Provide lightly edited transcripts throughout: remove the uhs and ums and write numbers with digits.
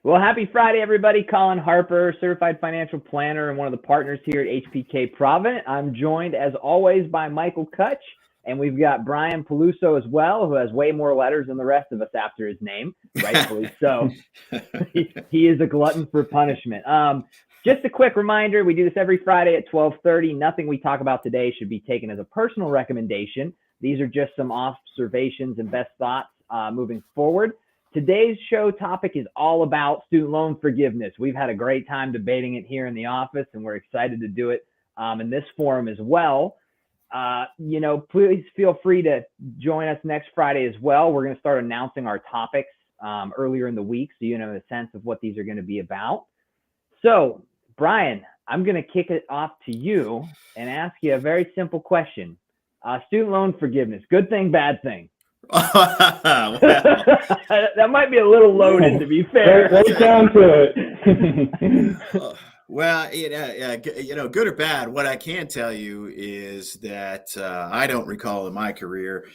Well, happy Friday, everybody. Colin Harper, certified financial planner and one of the partners here at HPK Provident. I'm joined, as always, by Michael Kutch, and we've got Brian Peluso as well, who has way more letters than the rest of us after his name, rightfully so. He is a glutton for punishment. Just a quick reminder, we do this every Friday at 12:30. Nothing we talk about today should be taken as a personal recommendation. These are just some observations and best thoughts moving forward. Today's show topic is all about student loan forgiveness. We've had a great time debating it here in the office, and we're excited to do it in this forum as well. Please feel free to join us next Friday as well. We're going to start announcing our topics earlier in the week, so you know a sense of what these are going to be about. So, Brian, I'm going to kick it off to you and ask you a very simple question. Student loan forgiveness, good thing, bad thing? That might be a little loaded, to be fair. Right down to it. Good or bad, what I can tell you is that I don't recall in my career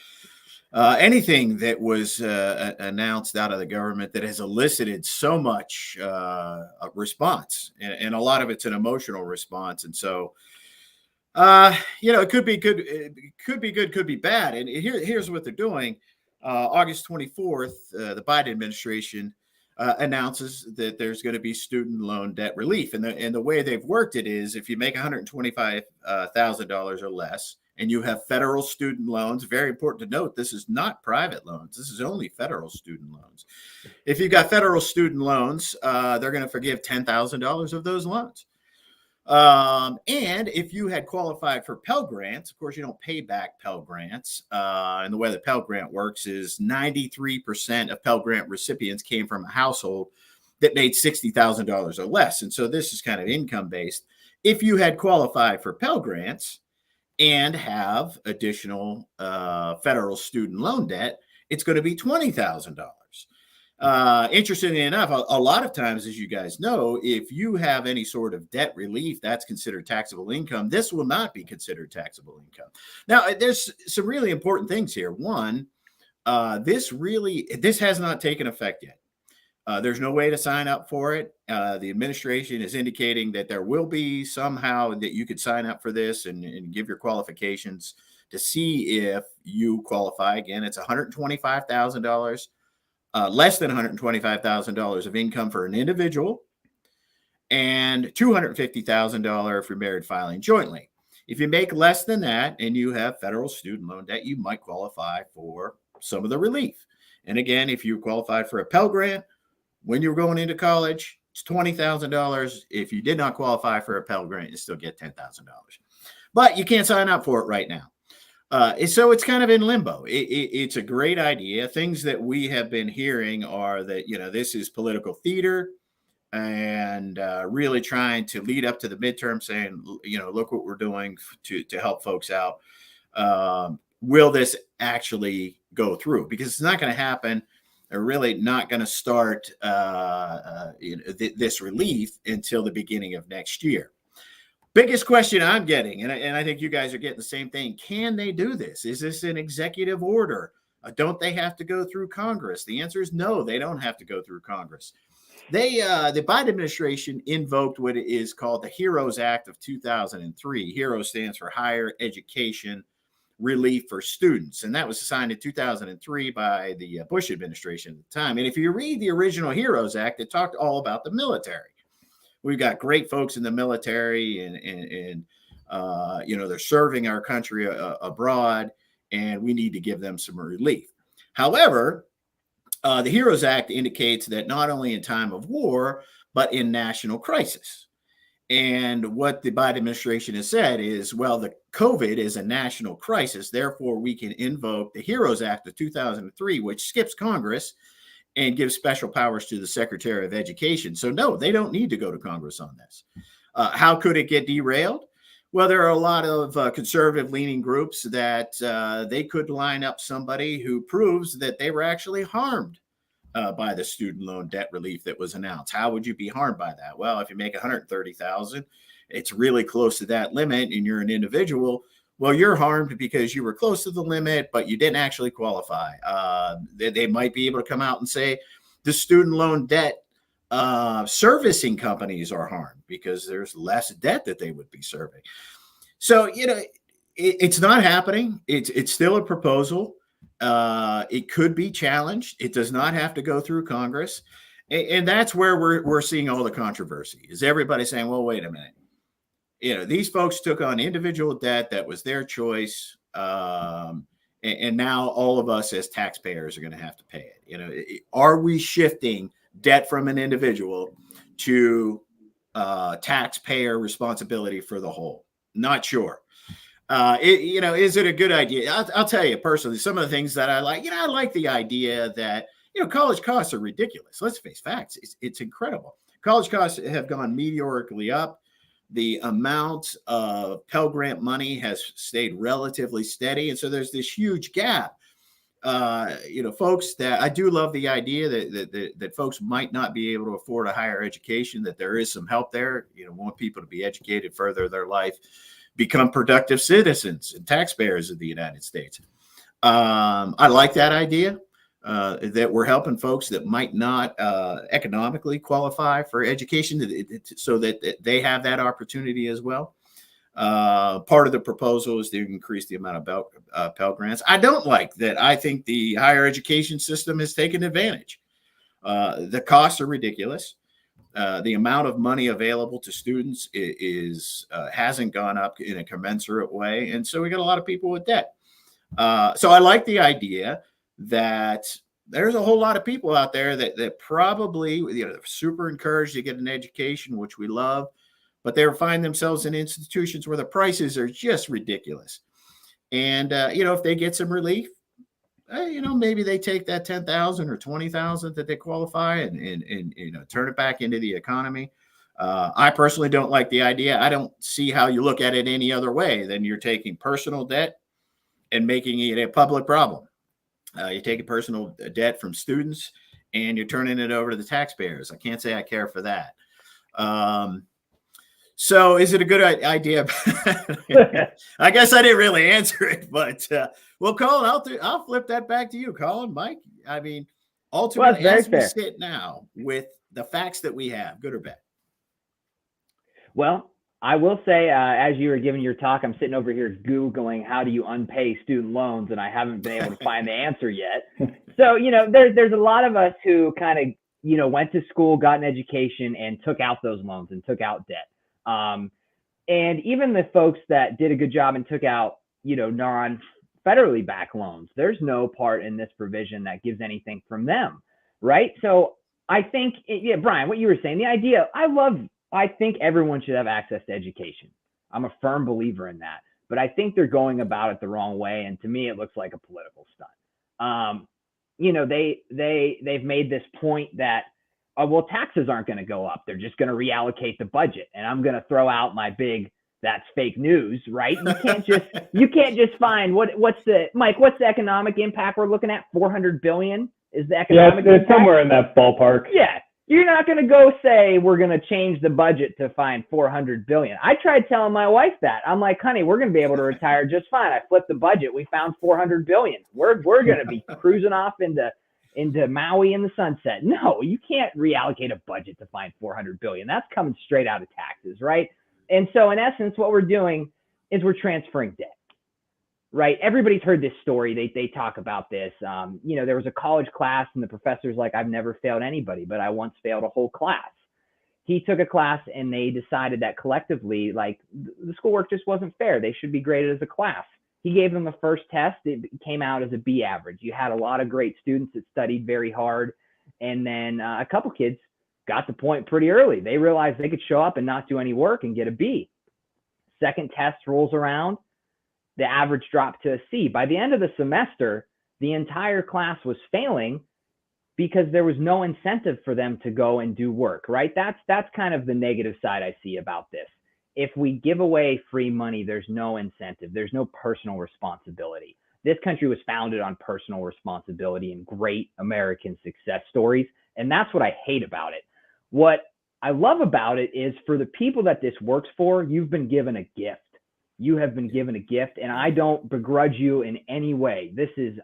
anything that was announced out of the government that has elicited so much response, and a lot of it's an emotional response. And so, it could be good, could be bad. And here's what they're doing. August 24th, the Biden administration announces that there's going to be student loan debt relief. And the way they've worked it is if you make $125,000 or less and you have federal student loans, very important to note, this is not private loans. This is only federal student loans. If you've got federal student loans, they're going to forgive $10,000 of those loans. And if you had qualified for Pell Grants, of course, you don't pay back Pell Grants. And the way the Pell Grant works is 93% of Pell Grant recipients came from a household that made $60,000 or less. And so this is kind of income based. If you had qualified for Pell Grants and have additional federal student loan debt, it's going to be $20,000. Interestingly enough, a lot of times, as you guys know, if you have any sort of debt relief, that's considered taxable income. This will not be considered taxable income. Now, there's some really important things here. One, this has not taken effect yet. There's no way to sign up for it. The administration is indicating that there will be somehow that you could sign up for this and give your qualifications to see if you qualify. Again, it's $125,000. Less than $125,000 of income for an individual, and $250,000 if you're married filing jointly. If you make less than that and you have federal student loan debt, you might qualify for some of the relief. And again, if you qualify for a Pell Grant when you're going into college, it's $20,000. If you did not qualify for a Pell Grant, you still get $10,000. But you can't sign up for it right now. So it's kind of in limbo. It's a great idea. Things that we have been hearing are that, this is political theater and really trying to lead up to the midterm saying, look what we're doing to help folks out. Will this actually go through? Because it's not going to happen. They're really not going to start this relief until the beginning of next year. Biggest question I'm getting, and I think you guys are getting the same thing. Can they do this? Is this an executive order? Don't they have to go through Congress? The answer is no, they don't have to go through Congress. The Biden administration invoked what is called the HEROES Act of 2003. HEROES stands for Higher Education Relief for Students. And that was signed in 2003 by the Bush administration at the time. And if you read the original HEROES Act, it talked all about the military. We've got great folks in the military and they're serving our country abroad, and we need to give them some relief. However, the HEROES Act indicates that not only in time of war, but in national crisis. And what the Biden administration has said is, well, the COVID is a national crisis. Therefore, we can invoke the HEROES Act of 2003, which skips Congress and gives special powers to the Secretary of Education. So no, they don't need to go to Congress on this. How could it get derailed? Well, there are a lot of conservative leaning groups that they could line up somebody who proves that they were actually harmed by the student loan debt relief that was announced. How would you be harmed by that? Well, if you make $130,000, it's really close to that limit and you're an individual. Well, you're harmed because you were close to the limit, but you didn't actually qualify. They might be able to come out and say the student loan debt servicing companies are harmed because there's less debt that they would be serving. So, it's not happening. It's still a proposal. It could be challenged. It does not have to go through Congress. And that's where we're seeing all the controversy, is everybody saying, well, wait a minute. These folks took on individual debt. That was their choice. And now all of us as taxpayers are going to have to pay it. Are we shifting debt from an individual to taxpayer responsibility for the whole? Not sure. Is it a good idea? I'll tell you personally, some of the things that I like, I like the idea that, college costs are ridiculous. Let's face facts. It's incredible. College costs have gone meteorically up. The amount of Pell Grant money has stayed relatively steady. And so there's this huge gap. Folks, that I do love the idea that folks might not be able to afford a higher education, that there is some help there. Want people to be educated, further their life, become productive citizens and taxpayers of the United States. I like that idea, that we're helping folks that might not economically qualify for education, so that they have that opportunity as well. Part of the proposal is to increase the amount of Pell Grants. I don't like that. I think the higher education system has taken advantage. The costs are ridiculous. The amount of money available to students hasn't gone up in a commensurate way. And so we got a lot of people with debt. So I like the idea that there's a whole lot of people out there that probably, super encouraged to get an education, which we love, but they find themselves in institutions where the prices are just ridiculous. And, if they get some relief, maybe they take that 10,000 or 20,000 that they qualify and turn it back into the economy. I personally don't like the idea. I don't see how you look at it any other way than you're taking personal debt and making it a public problem. You're taking personal debt from students and you're turning it over to the taxpayers. I can't say I care for that. So is it a good idea? I guess I didn't really answer it, but well, Colin, I'll flip that back to you, Colin. Mike, I mean, ultimately, as we sit now with the facts that we have, good or bad? Well, I will say, as you were giving your talk, I'm sitting over here Googling how do you unpay student loans, and I haven't been able to find the answer yet. So, there's a lot of us who kind of, went to school, got an education, and took out those loans and took out debt. And even the folks that did a good job and took out, non-federally backed loans, there's no part in this provision that gives anything from them, right? So I think, Brian, what you were saying, the idea, I think everyone should have access to education. I'm a firm believer in that, but I think they're going about it the wrong way. And to me, it looks like a political stunt. They've made this point that, well, taxes aren't going to go up. They're just going to reallocate the budget. And I'm going to throw out my big, that's fake news, right? You can't just find what's the economic impact we're looking at? 400 billion is the economic impact? It's somewhere in that ballpark. Yeah. You're not going to go say we're going to change the budget to find 400 billion. I tried telling my wife that. I'm like, honey, we're going to be able to retire just fine. I flipped the budget. We found 400 billion. We're going to be cruising off into Maui in the sunset. No, you can't reallocate a budget to find 400 billion. That's coming straight out of taxes, right? And so in essence, what we're doing is we're transferring debt, right? Everybody's heard this story. They talk about this. There was a college class and the professor's like, I've never failed anybody, but I once failed a whole class. He took a class and they decided that collectively, like, the schoolwork just wasn't fair. They should be graded as a class. He gave them the first test. It came out as a B average. You had a lot of great students that studied very hard. And then a couple kids got the point pretty early. They realized they could show up and not do any work and get a B. Second test rolls around. The average dropped to a C. By the end of the semester, the entire class was failing because there was no incentive for them to go and do work, right? That's kind of the negative side I see about this. If we give away free money, there's no incentive. There's no personal responsibility. This country was founded on personal responsibility and great American success stories. And that's what I hate about it. What I love about it is for the people that this works for, you've been given a gift. You have been given a gift, and I don't begrudge you in any way.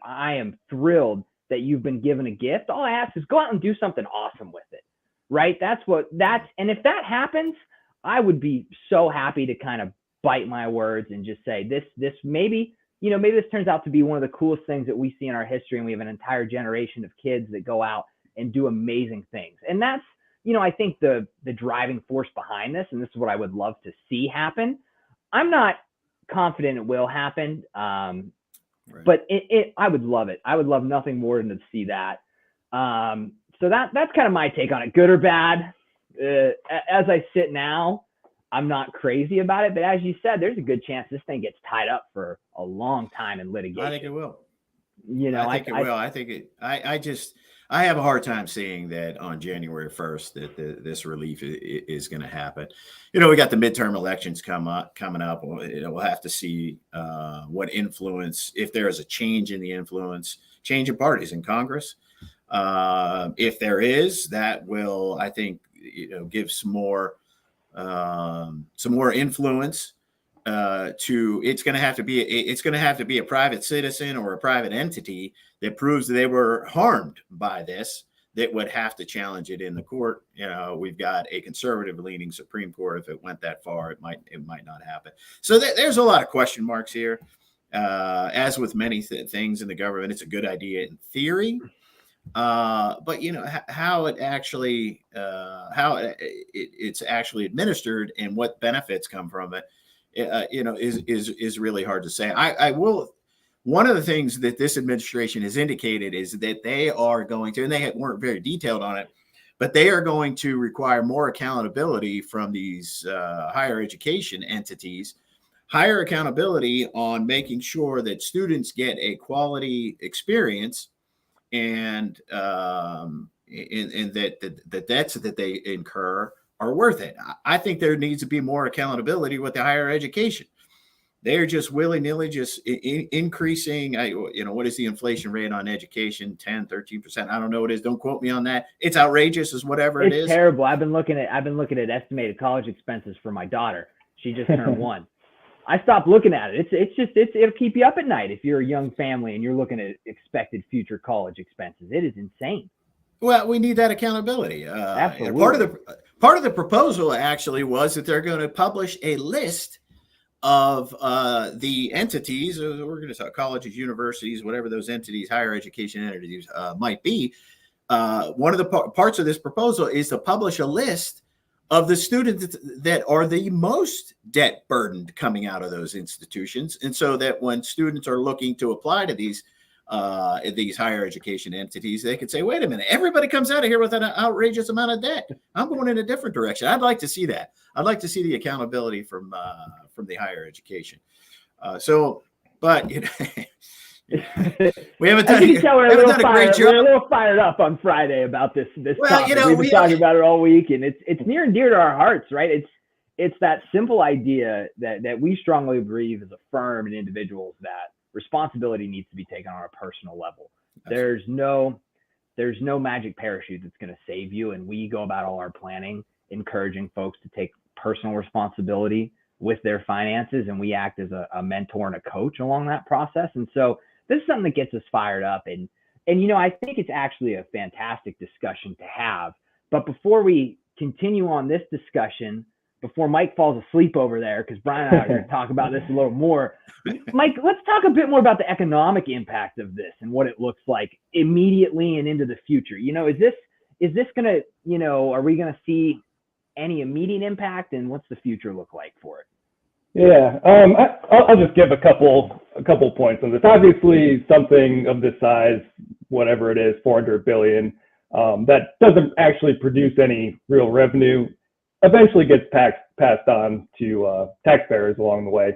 I am thrilled that you've been given a gift. All I ask is go out and do something awesome with it, right? And if that happens, I would be so happy to kind of bite my words and just say this maybe this turns out to be one of the coolest things that we see in our history, and we have an entire generation of kids that go out and do amazing things. And that's, I think the driving force behind this, and this is what I would love to see happen. I'm not confident it will happen, right. But I would love it. I would love nothing more than to see that. So that's kind of my take on it, good or bad. As I sit now, I'm not crazy about it, but as you said, there's a good chance this thing gets tied up for a long time in litigation. I think it will. I think it will. I think it. I have a hard time seeing that on January 1st that this relief is going to happen. We got the midterm elections coming up. We'll have to see what influence, if there is a change in the influence, change in parties in Congress. If there is, that will, I think, give some more influence to. It's going to have to be a private citizen or a private entity that proves they were harmed by this, that would have to challenge it in the court. We've got a conservative leaning Supreme Court. If it went that far, it might not happen. So there's a lot of question marks here. As with many things in the government, it's a good idea in theory. But how it actually it's actually administered and what benefits come from it, is really hard to say. I will. One of the things that this administration has indicated is that they are going to, and they weren't very detailed on it, but they are going to require more accountability from these higher education entities, higher accountability on making sure that students get a quality experience, and that the debts that they incur are worth it. I think there needs to be more accountability with the higher education. They're just willy-nilly just increasing. What is the inflation rate on education? 10, 13%. I don't know what it is. Don't quote me on that. It's outrageous is whatever it is. It's terrible. I've been looking at estimated college expenses for my daughter. She just turned 1. I stopped looking at it. It'll keep you up at night if you're a young family and you're looking at expected future college expenses. It is insane. Well, we need that accountability. Absolutely. Part of the proposal actually was that they're going to publish a list of the entities. We're going to talk colleges, universities, whatever those entities, higher education entities might be. One of the parts of this proposal is to publish a list of the students that are the most debt burdened coming out of those institutions. And so that when students are looking to apply to these higher education entities, they could say, wait a minute, everybody comes out of here with an outrageous amount of debt. I'm going in a different direction. I'd like to see that. I'd like to see the accountability from the higher education. But we haven't done, we're a little fired up on Friday about this topic. We've been talking about it all week, and it's near and dear to our hearts, right? It's that simple idea that we strongly believe as a firm and individuals that responsibility needs to be taken on a personal level. Absolutely. There's no magic parachute that's going to save you, and we go about all our planning encouraging folks to take personal responsibility with their finances, and we act as a mentor and a coach along that process. And so this is something that gets us fired up, and I think it's actually a fantastic discussion to have. But before we continue on this discussion, before Mike falls asleep over there, because Brian and I are going to talk about this a little more. Mike, let's talk a bit more about the economic impact of this and what it looks like immediately and into the future. Is this going to, are we going to see any immediate impact, and what's the future look like for it? Yeah, I'll just give a couple points on this. Obviously, something of this size, whatever it is, $400 billion, that doesn't actually produce any real revenue, eventually gets passed on to taxpayers along the way.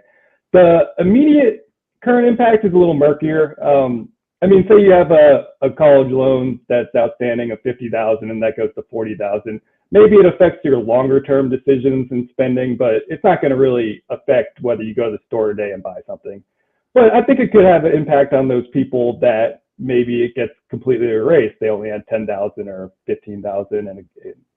The immediate current impact is a little murkier. Say you have a college loan that's outstanding of $50,000 and that goes to $40,000. Maybe it affects your longer term decisions and spending, but it's not going to really affect whether you go to the store today and buy something. But I think it could have an impact on those people that maybe it gets completely erased. They only had $10,000 or $15,000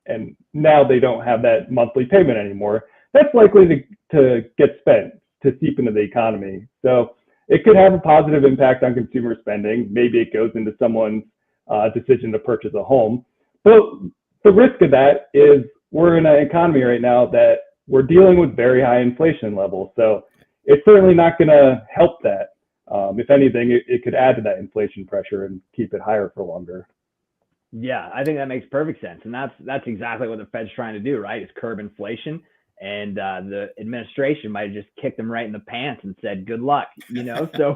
and now they don't have that monthly payment anymore. That's likely to get spent to seep into the economy. So it could have a positive impact on consumer spending. Maybe it goes into someone's decision to purchase a home. But the risk of that is we're in an economy right now that we're dealing with very high inflation levels. So it's certainly not going to help that. If anything, it could add to that inflation pressure and keep it higher for longer. Yeah, I think that makes perfect sense. And that's exactly what the Fed's trying to do, right? Is curb inflation. And the administration might have just kicked them right in the pants and said, good luck, so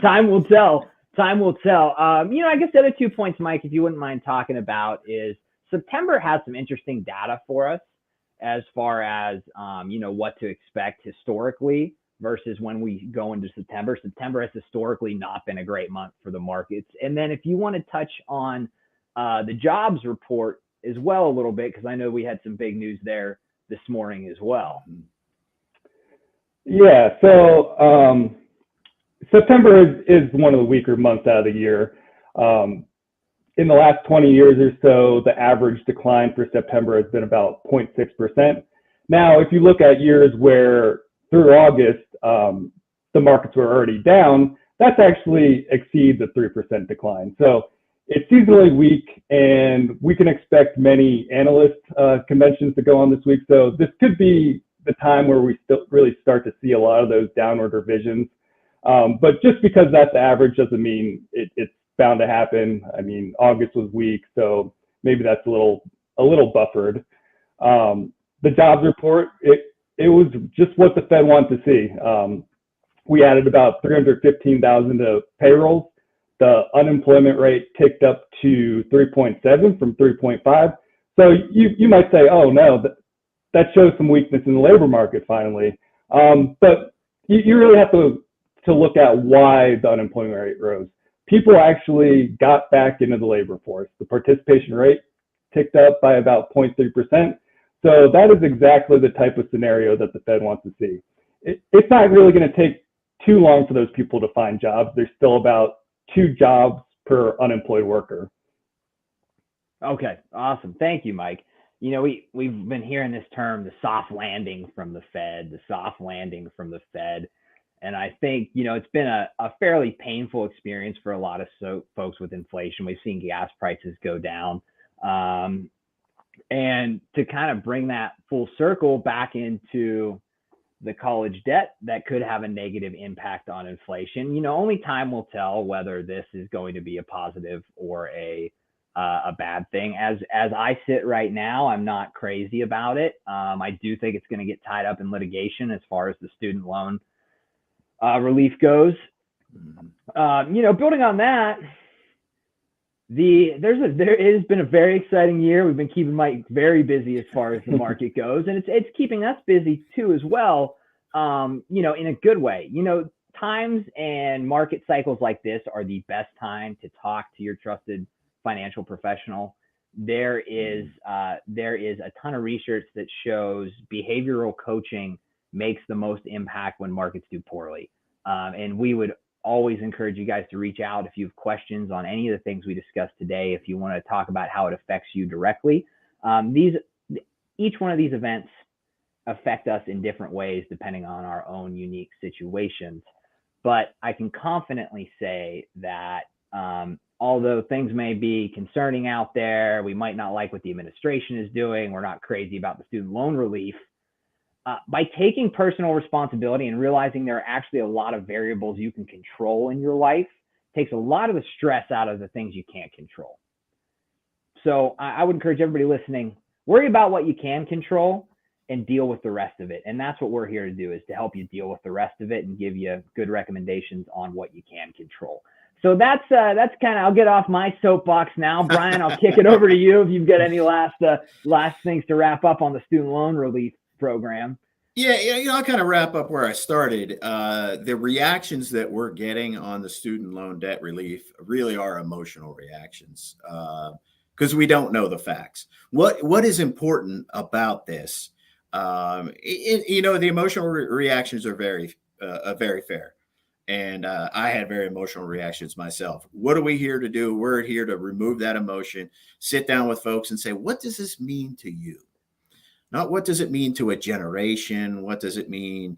time will tell. Time will tell. I guess the other 2 points, Mike, if you wouldn't mind talking about, is September has some interesting data for us as far as, what to expect historically versus when we go into September. September has historically not been a great month for the markets. And then if you want to touch on the jobs report as well a little bit, because I know we had some big news there this morning as well. Yeah, so September is one of the weaker months out of the year. In the last 20 years or so, the average decline for September has been about 0.6%. Now, if you look at years where through August, the markets were already down, that's actually exceeds a 3% decline. So it's seasonally weak, and we can expect many analyst conventions to go on this week. So this could be the time where we still really start to see a lot of those downward revisions. But just because that's the average doesn't mean it's bound to happen. I mean, August was weak, so maybe that's a little buffered. The jobs report, it was just what the Fed wanted to see. We added about 315,000 to payrolls. The unemployment rate ticked up to 3.7 from 3.5. So you might say, oh no, that shows some weakness in the labor market finally. But you really have to look at why the unemployment rate rose. People actually got back into the labor force. The participation rate ticked up by about 0.3%. So that is exactly the type of scenario that the Fed wants to see. It's not really going to take too long for those people to find jobs. There's still about 2 jobs per unemployed worker. Okay, awesome. Thank you, Mike. We've been hearing this term, the soft landing from the Fed, And I think, it's been a fairly painful experience for a lot of folks with inflation. We've seen gas prices go down. And to kind of bring that full circle back into the college debt that could have a negative impact on inflation, only time will tell whether this is going to be a positive or a bad thing. As I sit right now, I'm not crazy about it. I do think it's going to get tied up in litigation as far as the student loan relief goes. Building on that, there has been a very exciting year. We've been keeping Mike very busy as far as the market goes, and it's keeping us busy too as well. In a good way. Times and market cycles like this are the best time to talk to your trusted financial professional. There is a ton of research that shows behavioral coaching makes the most impact when markets do poorly. And we would always encourage you guys to reach out if you have questions on any of the things we discussed today, if you want to talk about how it affects you directly. Each one of these events affect us in different ways depending on our own unique situations. But I can confidently say that although things may be concerning out there, we might not like what the administration is doing, we're not crazy about the student loan relief, by taking personal responsibility and realizing there are actually a lot of variables you can control in your life, takes a lot of the stress out of the things you can't control. So I would encourage everybody listening, worry about what you can control and deal with the rest of it. And that's what we're here to do, is to help you deal with the rest of it and give you good recommendations on what you can control. So that's kind of, I'll get off my soapbox now. Brian, I'll kick it over to you if you've got any last things to wrap up on the student loan relief program. Yeah, I'll kind of wrap up where I started. The reactions that we're getting on the student loan debt relief really are emotional reactions because we don't know the facts. What is important about this? The emotional reactions are very fair. And I had very emotional reactions myself. What are we here to do? We're here to remove that emotion, sit down with folks and say, what does this mean to you? Not what does it mean to a generation? What does it mean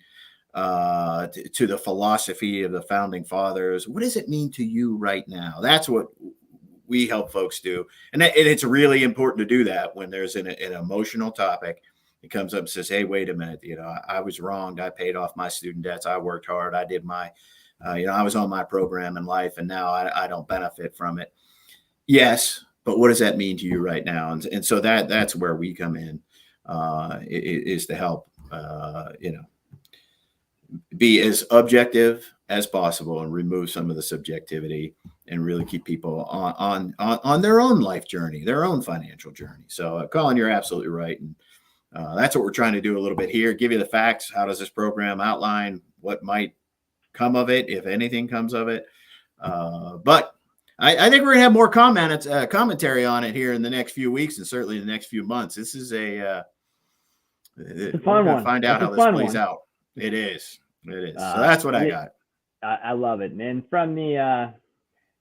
to the philosophy of the founding fathers? What does it mean to you right now? That's what we help folks do. And it's really important to do that when there's an emotional topic. It comes up and says, hey, wait a minute, I was wronged. I paid off my student debts. I worked hard. I did my, I was on my program in life, and now I don't benefit from it. Yes, but what does that mean to you right now? And so that's where we come in, is to help, be as objective as possible and remove some of the subjectivity and really keep people on their own life journey, their own financial journey. So Colin, you're absolutely right. And that's what we're trying to do a little bit here. Give you the facts. How does this program outline what might come of it, if anything comes of it? But I think we're gonna have more commentary on it here in the next few weeks, and certainly the next few months. This is a fun one. Find out how this plays out. It is. So that's what I got. I love it. And from the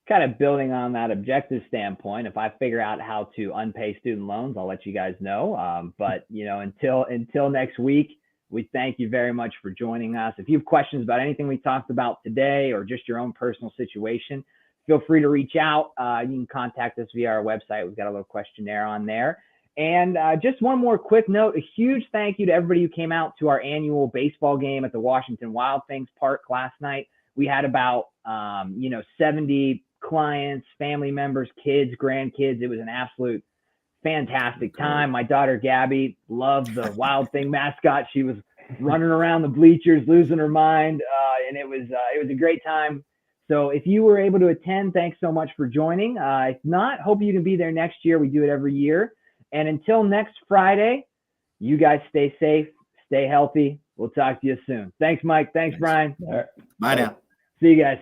kind of building on that objective standpoint, if I figure out how to unpay student loans, I'll let you guys know. But until next week, we thank you very much for joining us. If you have questions about anything we talked about today or just your own personal situation, feel free to reach out. You can contact us via our website. We've got a little questionnaire on there. And just one more quick note, a huge thank you to everybody who came out to our annual baseball game at the Washington Wild Things Park last night. We had about, 70 clients, family members, kids, grandkids. It was an absolute fantastic time. My daughter, Gabby, loved the Wild Thing mascot. She was running around the bleachers, losing her mind. And it was a great time. So if you were able to attend, thanks so much for joining. If not, hope you can be there next year. We do it every year. And until next Friday, you guys stay safe, stay healthy. We'll talk to you soon. Thanks, Mike. Thanks, Brian. All right. Bye now. See you guys.